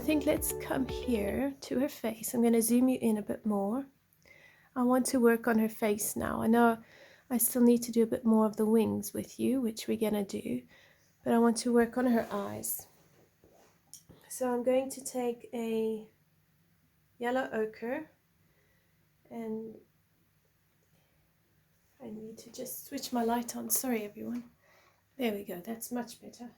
think let's come here to her face. I'm going to zoom you in a bit more. I want to work on her face now. I know I still need to do a bit more of the wings with you, which we're going to do, but I want to work on her eyes. So I'm going to take a yellow ochre, and I need to just switch my light on. Sorry everyone. There we go, that's much better.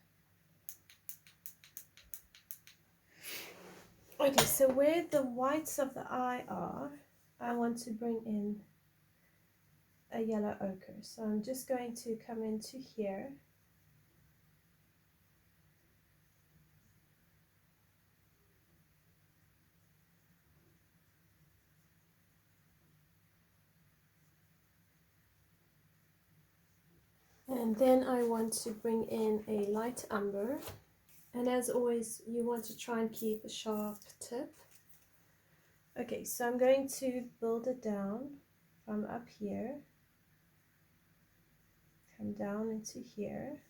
Okay, so where the whites of the eye are, I want to bring in a yellow ochre. So I'm just going to come into here. And then I want to bring in a light umber. And as always, you want to try and keep a sharp tip. Okay, so I'm going to build it down from up here. Come down into here.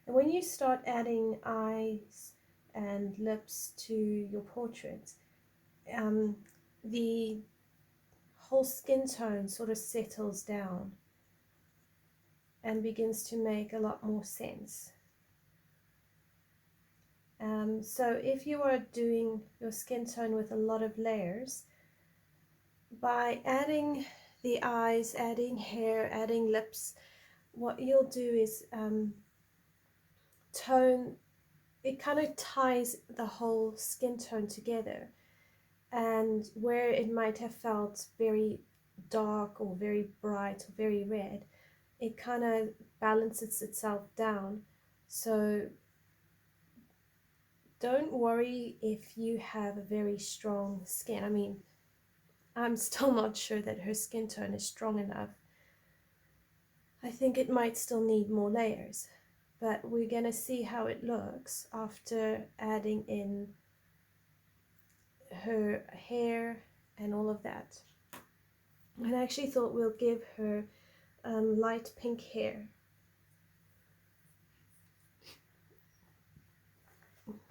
And when you start adding eyes and lips to your portrait, the whole skin tone sort of settles down and begins to make a lot more sense. So if you are doing your skin tone with a lot of layers, by adding the eyes, adding hair, adding lips, what you'll do is it kind of ties the whole skin tone together, and where it might have felt very dark or very bright or very red, it kind of balances itself down. So don't worry if you have a very strong skin. I mean, I'm still not sure that her skin tone is strong enough. I think it might still need more layers, but we're gonna see how it looks after adding in her hair and all of that. And I actually thought we'll give her light pink hair,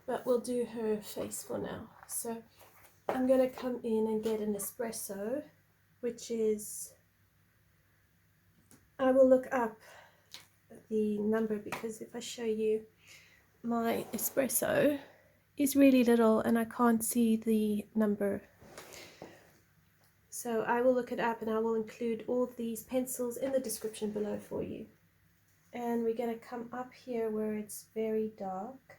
but we'll do her face for now. So I'm gonna come in and get an espresso, which is, I will look up the number, because if I show you, my espresso is really little and I can't see the number. So I will look it up and I will include all of these pencils in the description below for you. And we're going to come up here where it's very dark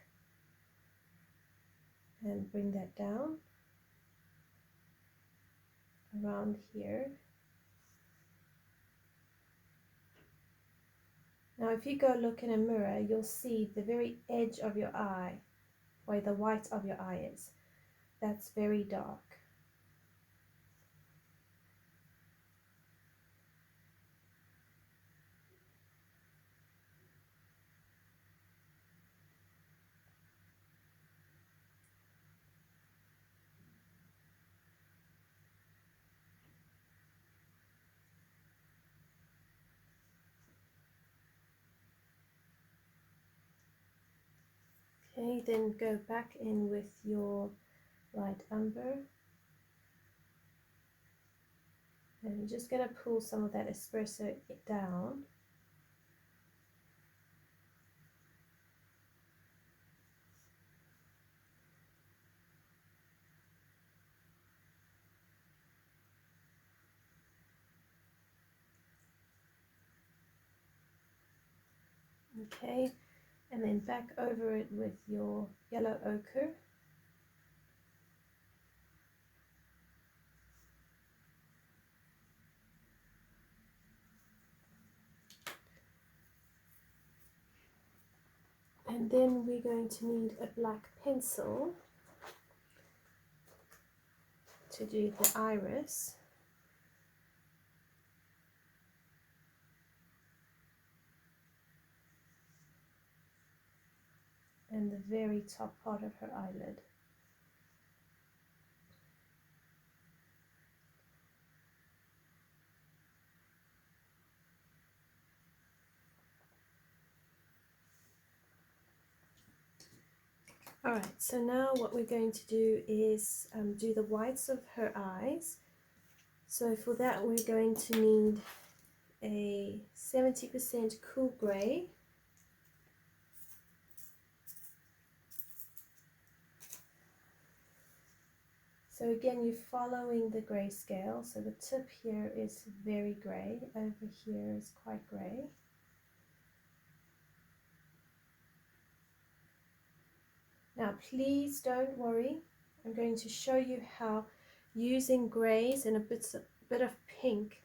and bring that down around here. Now if you go look in a mirror, you'll see the very edge of your eye, where the white of your eye is. That's very dark. Okay, then go back in with your light umber. And I'm just going to pull some of that espresso down. Okay, and then back over it with your yellow ochre. And then we're going to need a black pencil to do the iris. And the very top part of her eyelid. Alright, so now what we're going to do is do the whites of her eyes. So for that we're going to need a 70% cool grey, so again you're following the grayscale, so the tip here is very grey, over here is quite grey. Now please don't worry, I'm going to show you how using greys and a bit of pink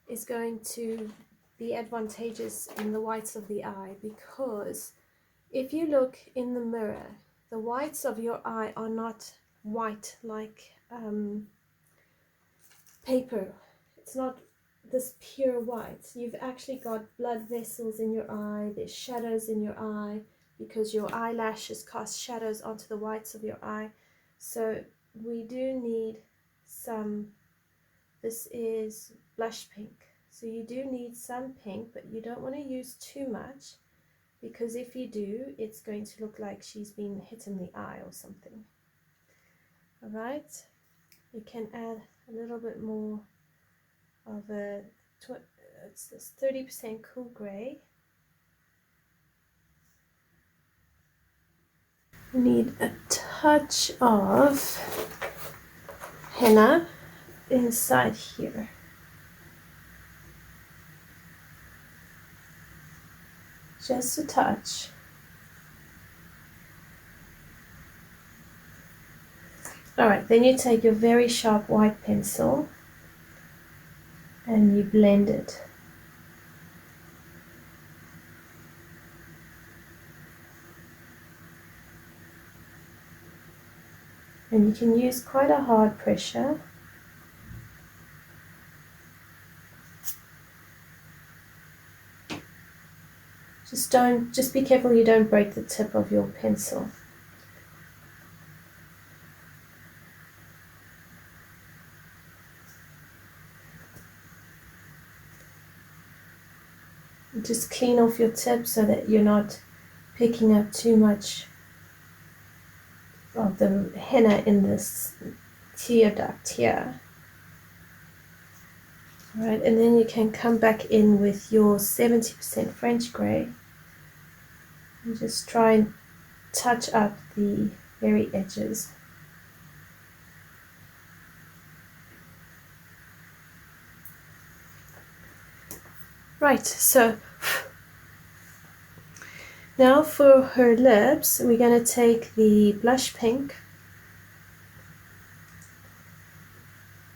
is going to be advantageous in the whites of the eye, because if you look in the mirror, the whites of your eye are not white like paper. It's not this pure white. You've actually got blood vessels in your eye, there's shadows in your eye, because your eyelashes cast shadows onto the whites of your eye. So we do need some, this is blush pink. So you do need some pink, but you don't want to use too much, because if you do, it's going to look like she's been hit in the eye or something. Alright, you can add a little bit more of a, it's this 30% cool grey. We need a touch of henna inside here. Just a touch. Alright, then you take your very sharp white pencil and you blend it. And you can use quite a hard pressure. Just be careful you don't break the tip of your pencil. Just clean off your tip so that you're not picking up too much of the henna in this tear duct here. Alright, and then you can come back in with your 70% French grey and just try and touch up the very edges. Right, so now for her lips, we're going to take the blush pink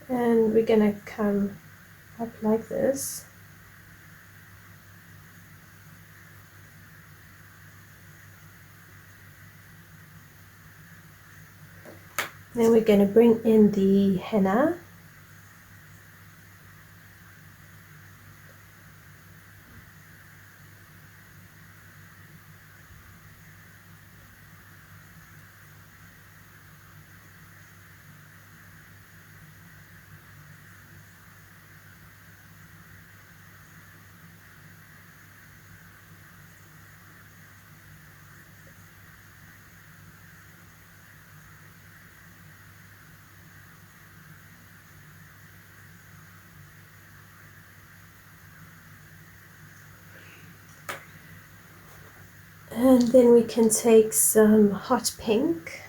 and we're going to come up like this. Then we're going to bring in the henna. And then we can take some hot pink.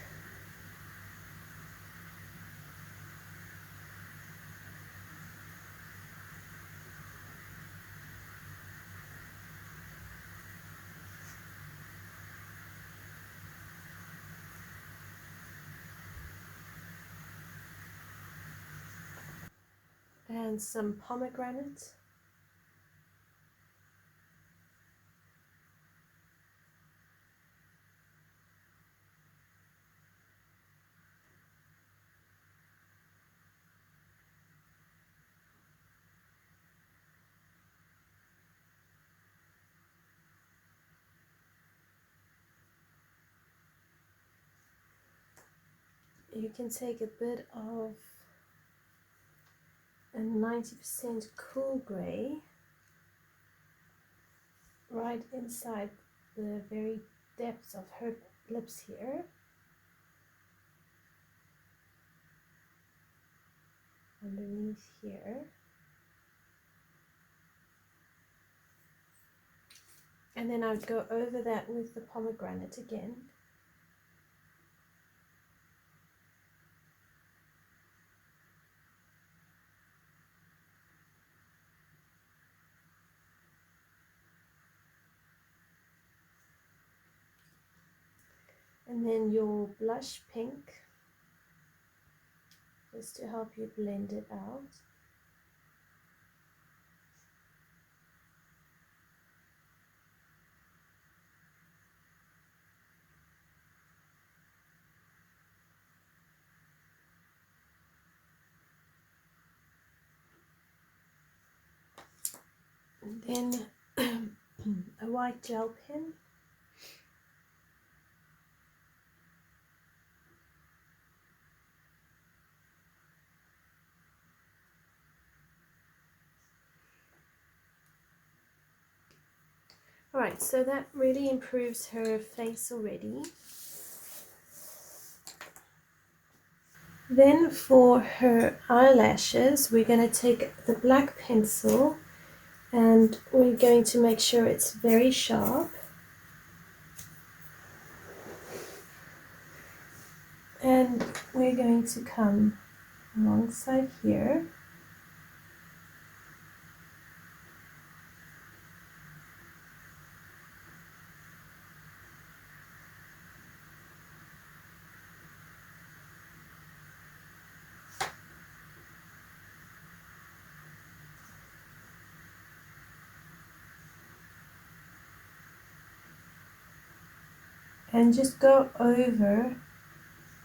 And some pomegranate. You can take a bit of a 90% cool grey right inside the very depths of her lips here. underneath here. And then I would go over that with the pomegranate again. And then your blush pink, just to help you blend it out. And then a white gel pen. Alright, so that really improves her face already. Then for her eyelashes, we're going to take the black pencil and we're going to make sure it's very sharp. And we're going to come alongside here. And just go over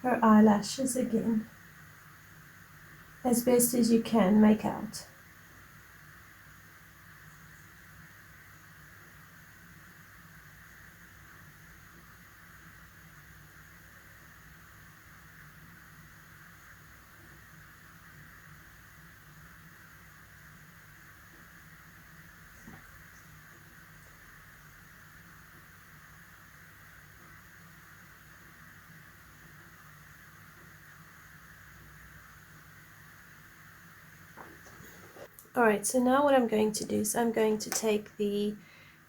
her eyelashes again as best as you can make out. Alright, so now what I'm going to do is I'm going to take the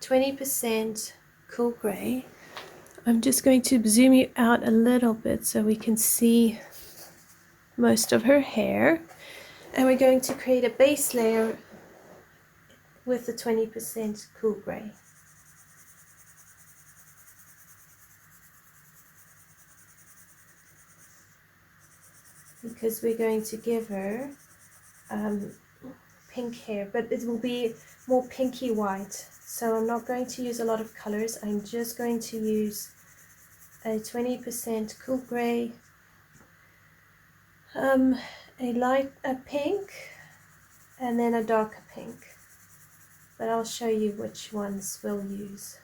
20% cool grey. I'm just going to zoom you out a little bit so we can see most of her hair. And we're going to create a base layer with the 20% cool grey. Because we're going to give her pink hair, but it will be more pinky white. So I'm not going to use a lot of colors. I'm just going to use a 20% cool grey, a pink, and then a darker pink. But I'll show you which ones we'll use.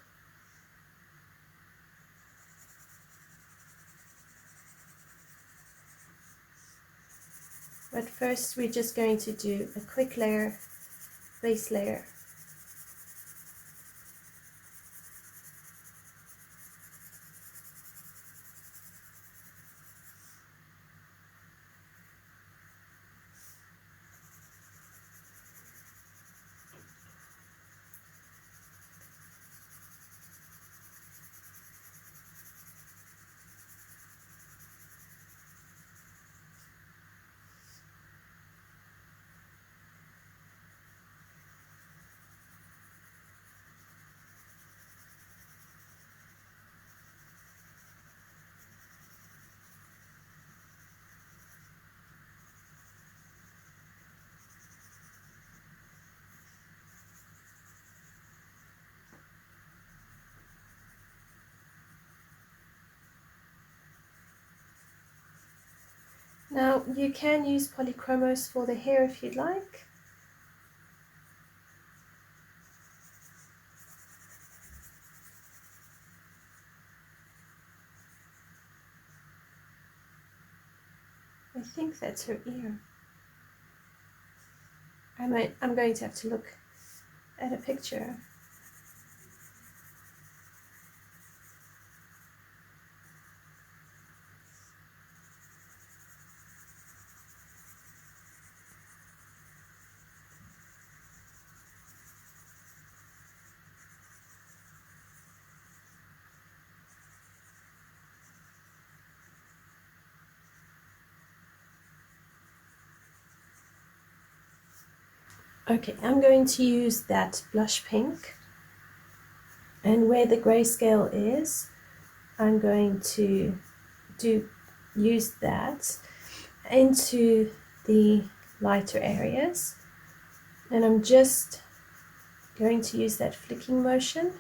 But first we're just going to do a quick layer, base layer. Now you can use polychromos for the hair if you'd like. I think that's her ear. I'm going to have to look at a picture. Okay, I'm going to use that blush pink, and where the grayscale is, I'm going to use that into the lighter areas, and I'm just going to use that flicking motion.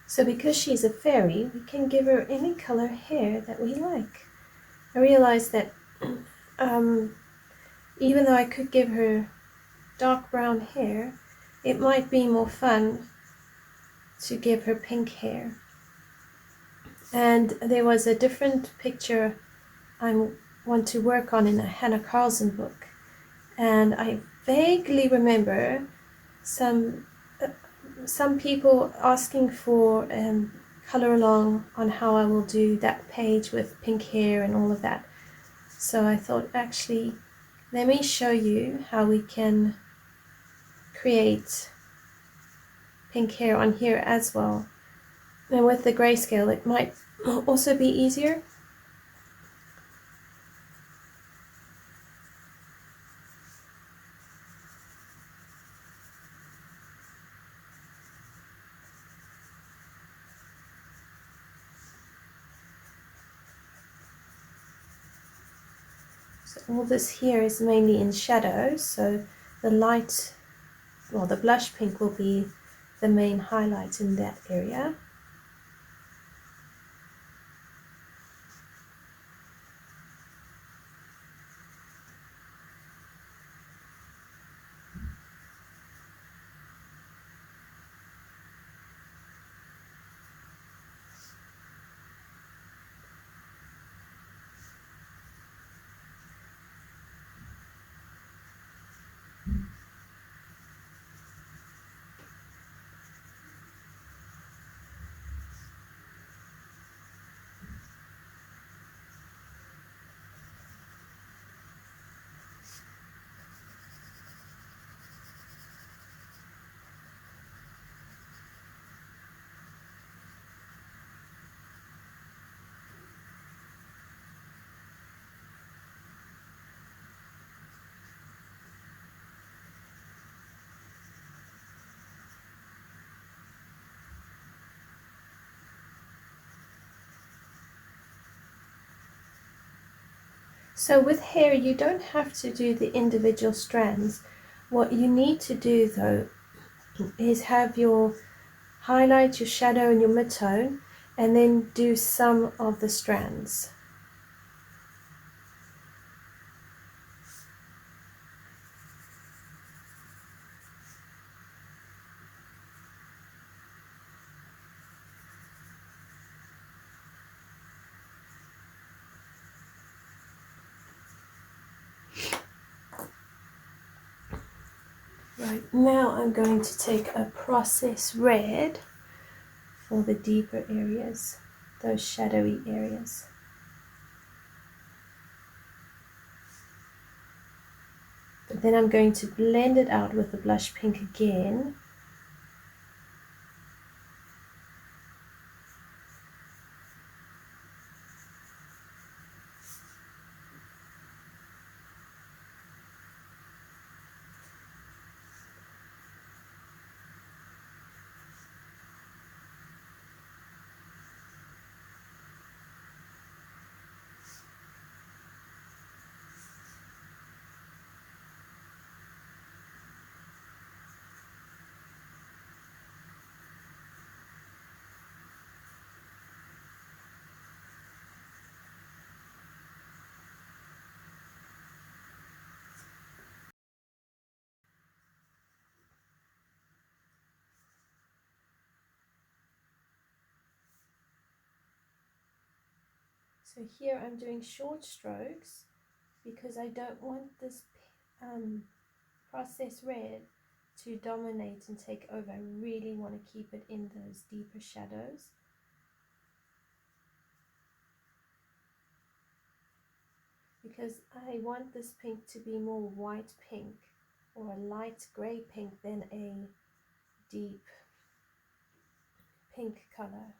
So because she's a fairy, we can give her any color hair that we like. I realized that even though I could give her dark brown hair, it might be more fun to give her pink hair. And there was a different picture I want to work on in a Hannah Carlson book, and I vaguely remember some people asking for color along on how I will do that page with pink hair and all of that. So I thought, actually, let me show you how we can create pink hair on here as well. And with the grayscale, it might also be easier. So all this here is mainly in shadow, so the light, well, the blush pink will be the main highlight in that area. So with hair, you don't have to do the individual strands. What you need to do though is have your highlight, your shadow and your midtone, and then do some of the strands. Right, now I'm going to take a Process Red for the deeper areas, those shadowy areas. But then I'm going to blend it out with the blush pink again. So here I'm doing short strokes because I don't want this Process Red to dominate and take over. I really want to keep it in those deeper shadows. Because I want this pink to be more white pink or a light grey pink than a deep pink color.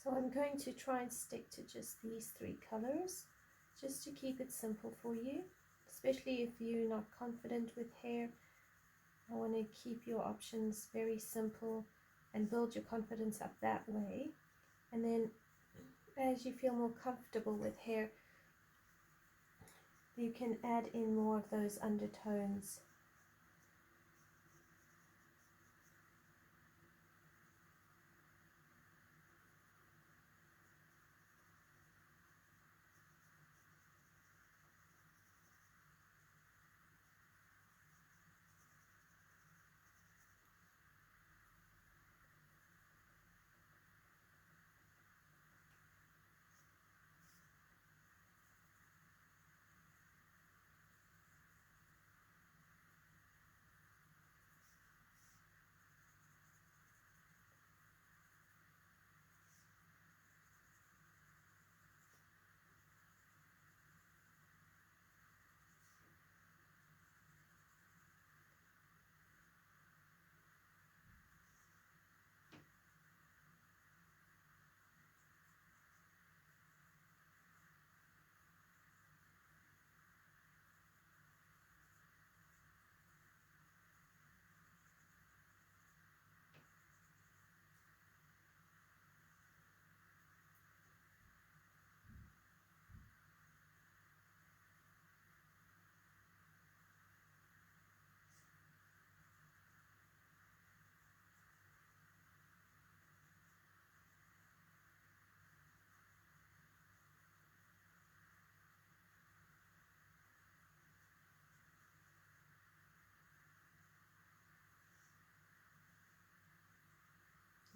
So I'm going to try and stick to just these three colors, just to keep it simple for you, especially if you're not confident with hair. I want to keep your options very simple and build your confidence up that way. And then as you feel more comfortable with hair, you can add in more of those undertones.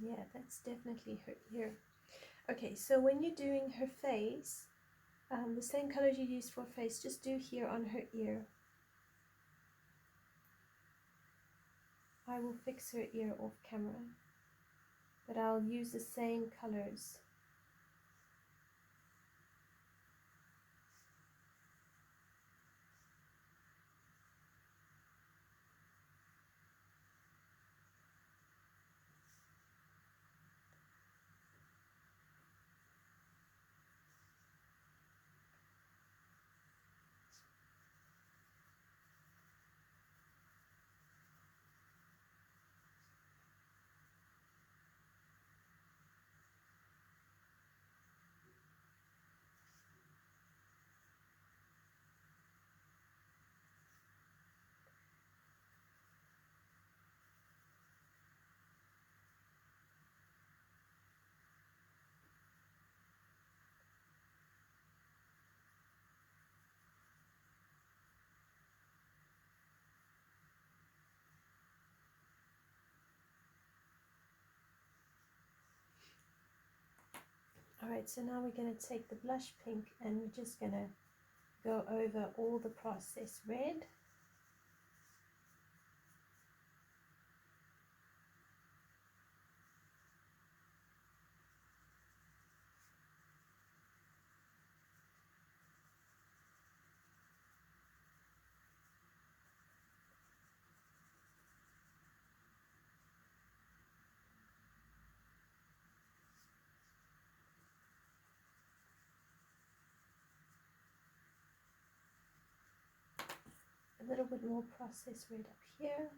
Yeah, that's definitely her ear. Okay, so when you're doing her face, the same colors you use for face, just do here on her ear. I will fix her ear off camera, but I'll use the same colors. Alright, so now we're going to take the blush pink and we're just going to go over all the process red. A little bit more process red up here.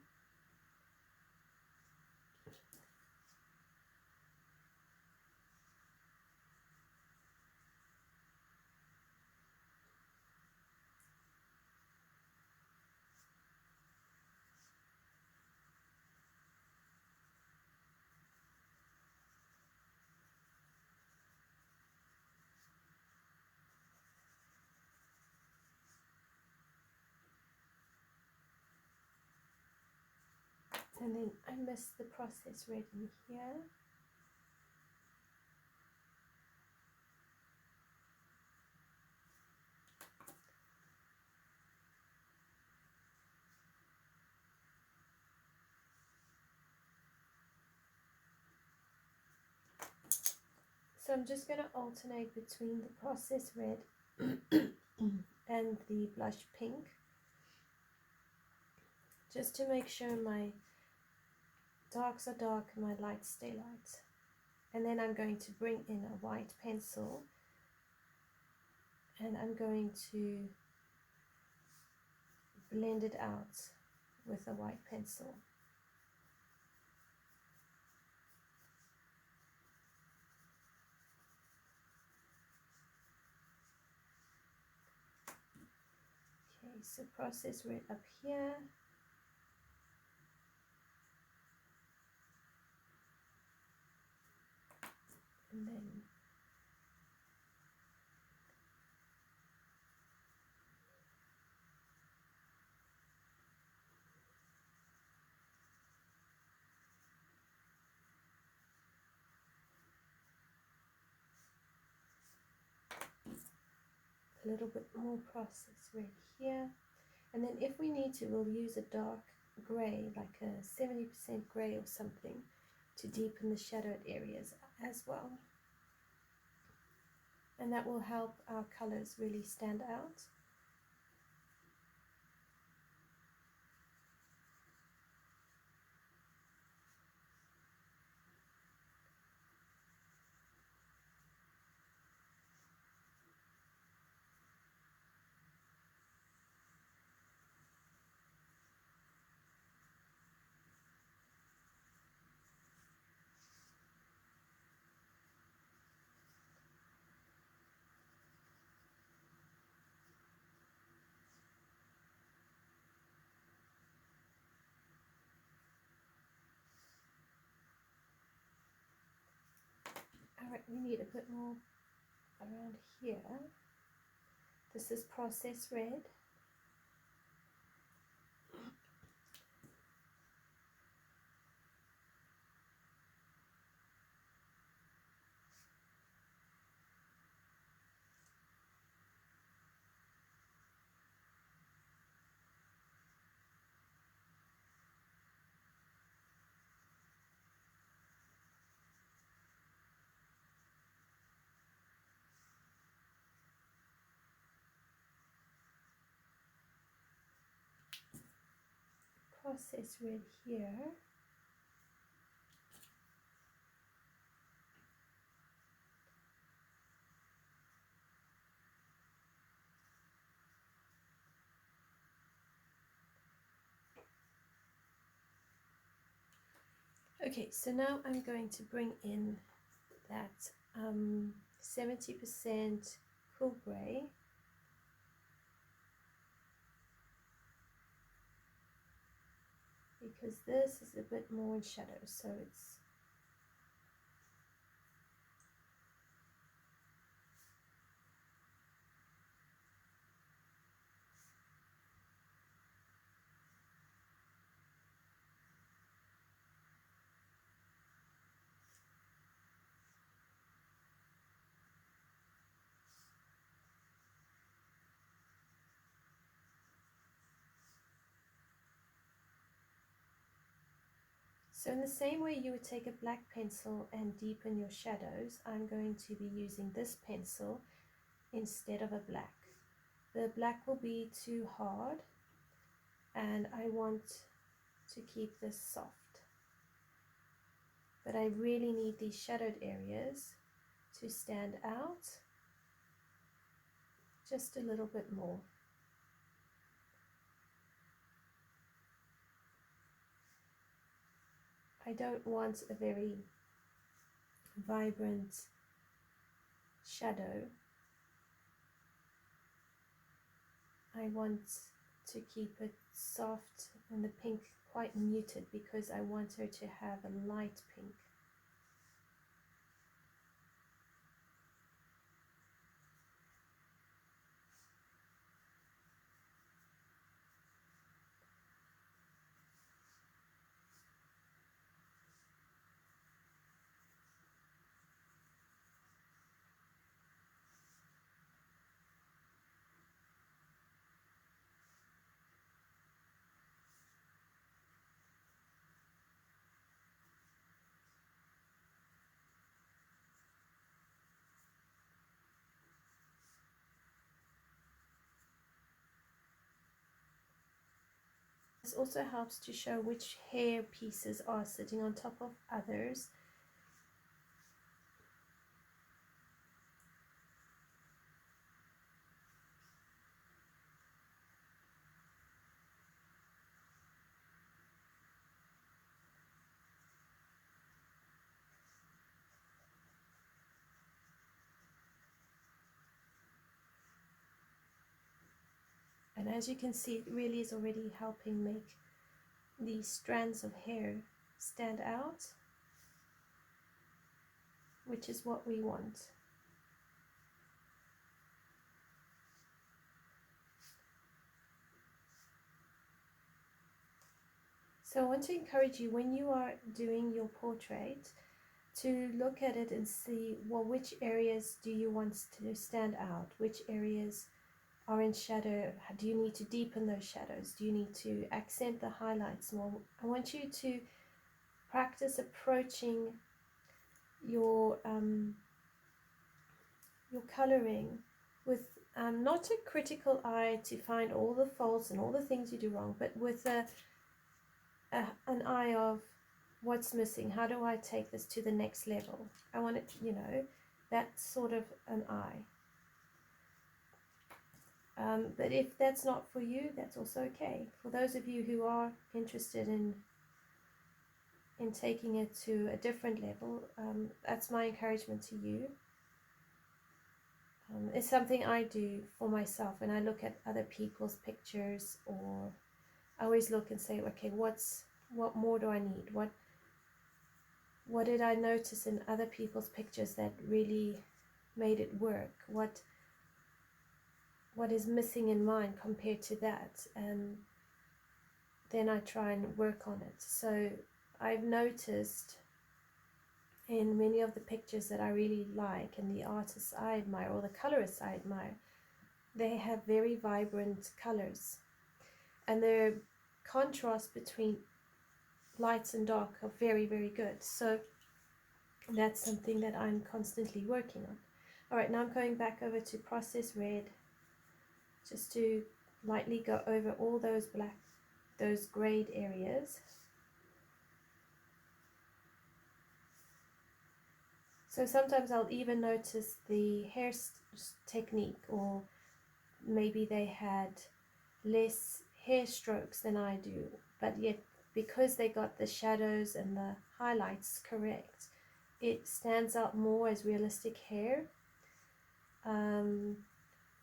And then I missed the process red in here. So I'm just going to alternate between the process red and the blush pink, just to make sure my darks are dark and my lights stay light. And then I'm going to bring in a white pencil and I'm going to blend it out with a white pencil. Okay, so process red up here. And then a little bit more process red here. And then if we need to, we'll use a dark gray, like a 70% gray or something, to deepen the shadowed areas as well. And that will help our colors really stand out. Alright, we need a bit more around here. This is process red. Process Red here. Okay, so now I'm going to bring in that 70% cool grey, because this is a bit more in shadow, so it's so in the same way you would take a black pencil and deepen your shadows, I'm going to be using this pencil instead of a black. The black will be too hard and I want to keep this soft. But I really need these shadowed areas to stand out just a little bit more. I don't want a very vibrant shadow. I want to keep it soft and the pink quite muted because I want her to have a light pink. This also helps to show which hair pieces are sitting on top of others. And as you can see, it really is already helping make these strands of hair stand out, which is what we want. So I want to encourage you, when you are doing your portrait, to look at it and see, well, which areas do you want to stand out? Which areas are in shadow? Do you need to deepen those shadows? Do you need to accent the highlights more? I want you to practice approaching your coloring with not a critical eye to find all the faults and all the things you do wrong, but with an eye of what's missing. How do I take this to the next level? I want it, that sort of an eye. But if that's not for you, that's also okay. For those of you who are interested in taking it to a different level, that's my encouragement to you. It's something I do for myself when I look at other people's pictures, or I always look and say, okay, what more do I need? What did I notice in other people's pictures that really made it work? What is missing in mine compared to that? And then I try and work on it. So I've noticed in many of the pictures that I really like, and the artists I admire, or the colorists I admire, they have very vibrant colors, and their contrast between lights and dark are very, very good. So that's something that I'm constantly working on. All right, now I'm going back over to Process Red, just to lightly go over all those black those grayed areas. So sometimes I'll even notice the hair technique, or maybe they had less hair strokes than I do, but yet because they got the shadows and the highlights correct, it stands out more as realistic hair.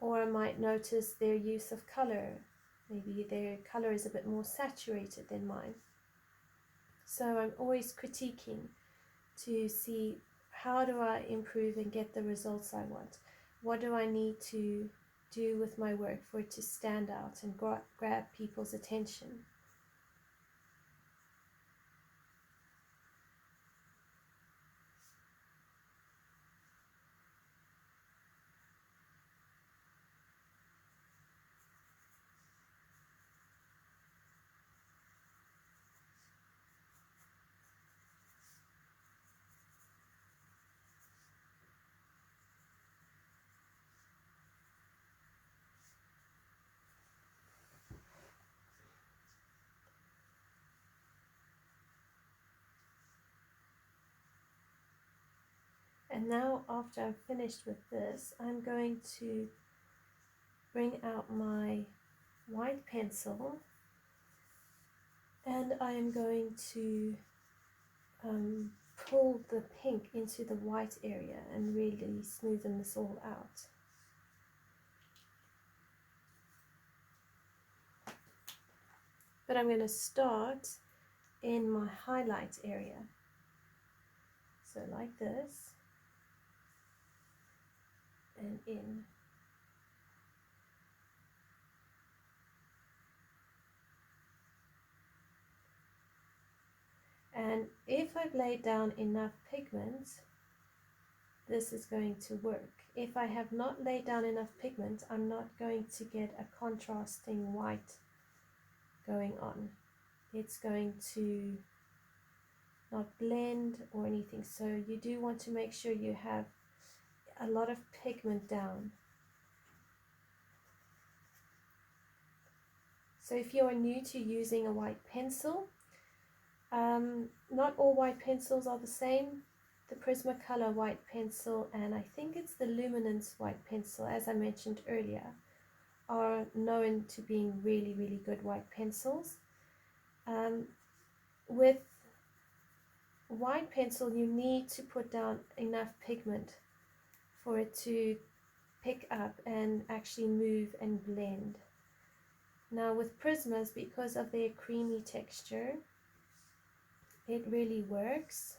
Or I might notice their use of color. Maybe their color is a bit more saturated than mine. So I'm always critiquing to see, how do I improve and get the results I want? What do I need to do with my work for it to stand out and grab people's attention? And now, after I'm finished with this, I'm going to bring out my white pencil, and I am going to pull the pink into the white area and really smoothen this all out. But I'm going to start in my highlight area. So like this, and in. And if I've laid down enough pigment, this is going to work. If I have not laid down enough pigment, I'm not going to get a contrasting white going on. It's going to not blend or anything. So you do want to make sure you have a lot of pigment down. So if you are new to using a white pencil, not all white pencils are the same. The Prismacolor white pencil, and I think it's the Luminance white pencil, as I mentioned earlier, are known to being really, really good white pencils. With white pencil, you need to put down enough pigment for it to pick up and actually move and blend. Now with Prismas, because of their creamy texture, it really works.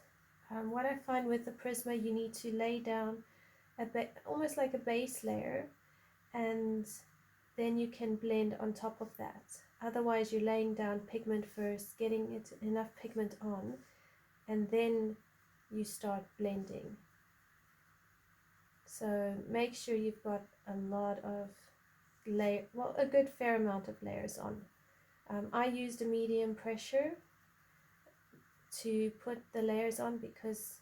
What I find with the Prisma, you need to lay down almost like a base layer, and then you can blend on top of that. Otherwise, you're laying down pigment first, getting enough pigment on, and then you start blending. So make sure you've got a lot of a good fair amount of layers on. I used a medium pressure to put the layers on because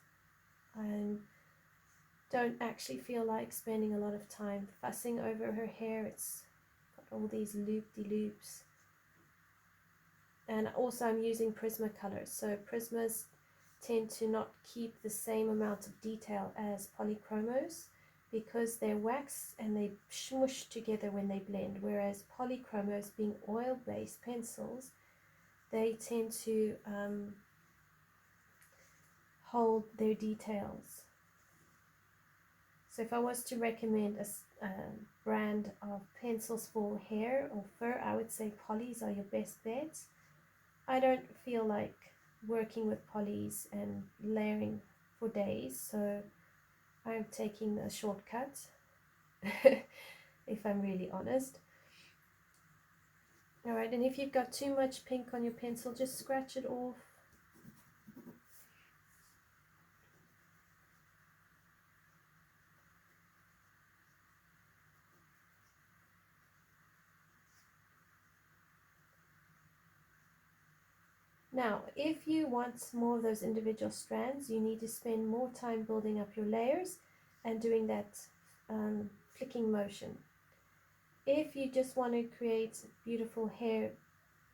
I don't actually feel like spending a lot of time fussing over her hair. It's got all these loop-de-loops. And also I'm using Prismacolor, so Prismas tend to not keep the same amount of detail as polychromos because they're wax and they smush together when they blend, whereas polychromos, being oil-based pencils, they tend to hold their details. So if I was to recommend a brand of pencils for hair or fur, I would say polys are your best bets. I don't feel like working with polys and layering for days, so I'm taking a shortcut, if I'm really honest. Alright, and if you've got too much pink on your pencil, just scratch it off. Now, if you want more of those individual strands, you need to spend more time building up your layers and doing that flicking motion. If you just want to create beautiful hair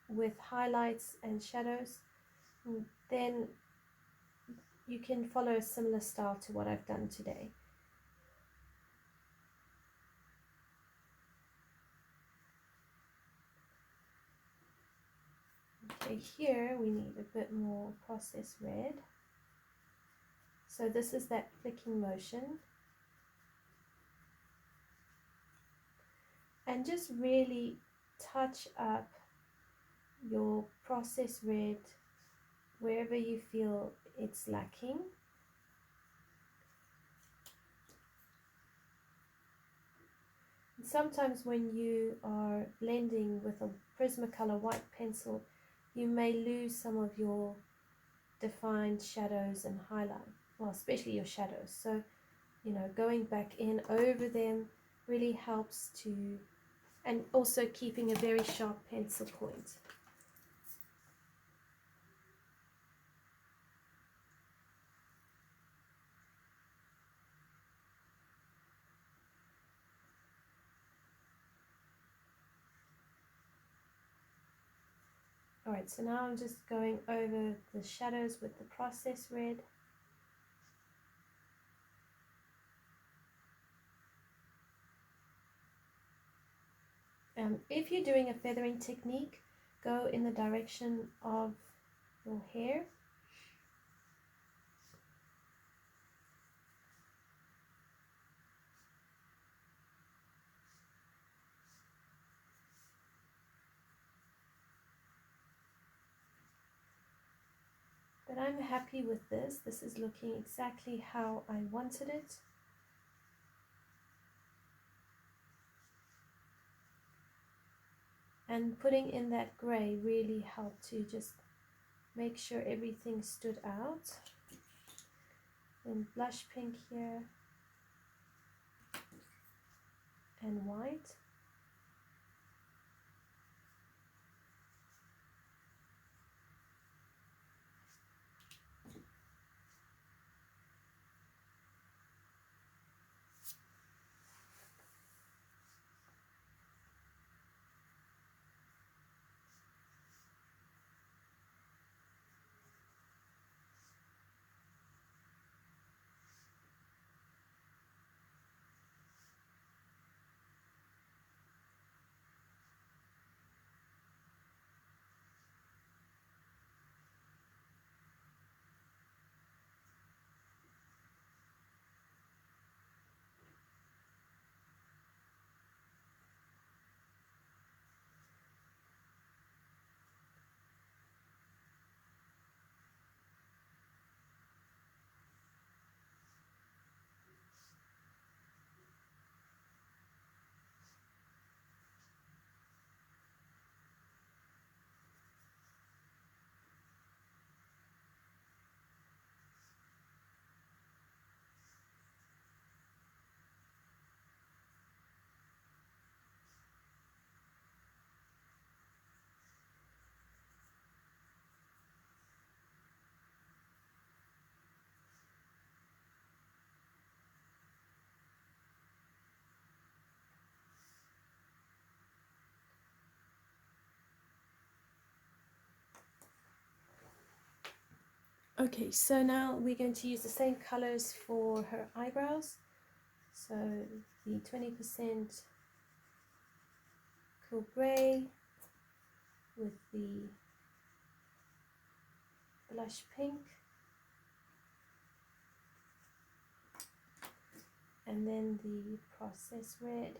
with highlights and shadows, then you can follow a similar style to what I've done today. Okay, here we need a bit more Process Red. So this is that flicking motion. And just really touch up your Process Red wherever you feel it's lacking. And sometimes when you are blending with a Prismacolor white pencil, you may lose some of your defined shadows and highlight, well, especially your shadows. So, you know, going back in over them really helps to, and also keeping a very sharp pencil point. Alright, so now I'm just going over the shadows with the Process Red. If you're doing a feathering technique, go in the direction of your hair. But I'm happy with this. This is looking exactly how I wanted it. And putting in that grey really helped to just make sure everything stood out. Then blush pink here and white. Okay, so now we're going to use the same colors for her eyebrows. So the 20% cool gray with the blush pink, and then the Process Red.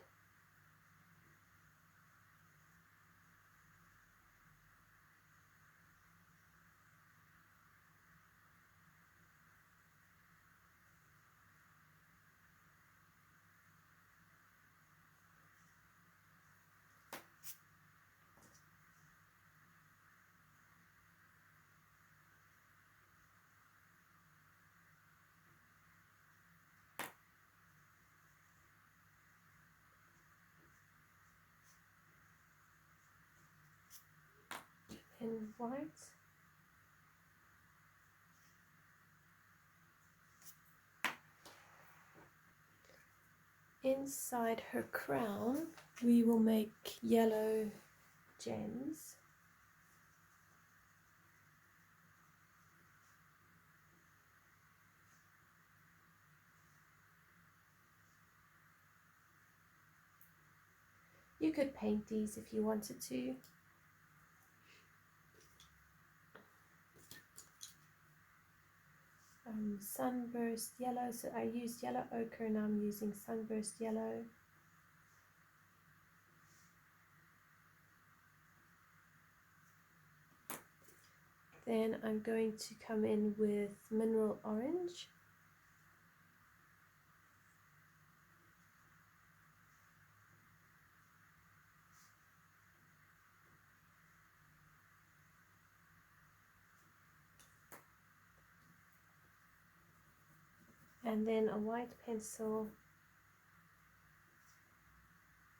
And white. Inside her crown, we will make yellow gems. could paint these if you wanted to. Sunburst yellow, so I used yellow ochre and I'm using sunburst yellow. Then I'm going to come in with mineral orange. And then a white pencil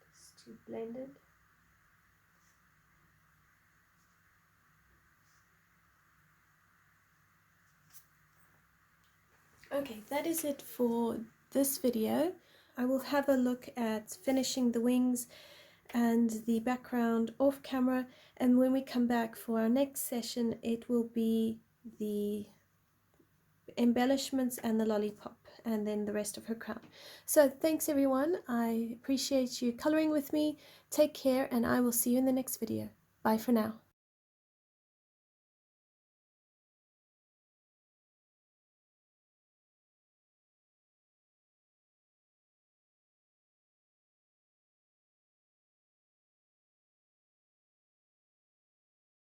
just to blend it. Okay, that is it for this video. I will have a look at finishing the wings and the background off camera, and when we come back for our next session it will be the embellishments and the lollipop and then the rest of her crown. So thanks everyone, I appreciate you coloring with me. Take care and I will see you in the next video. Bye for now.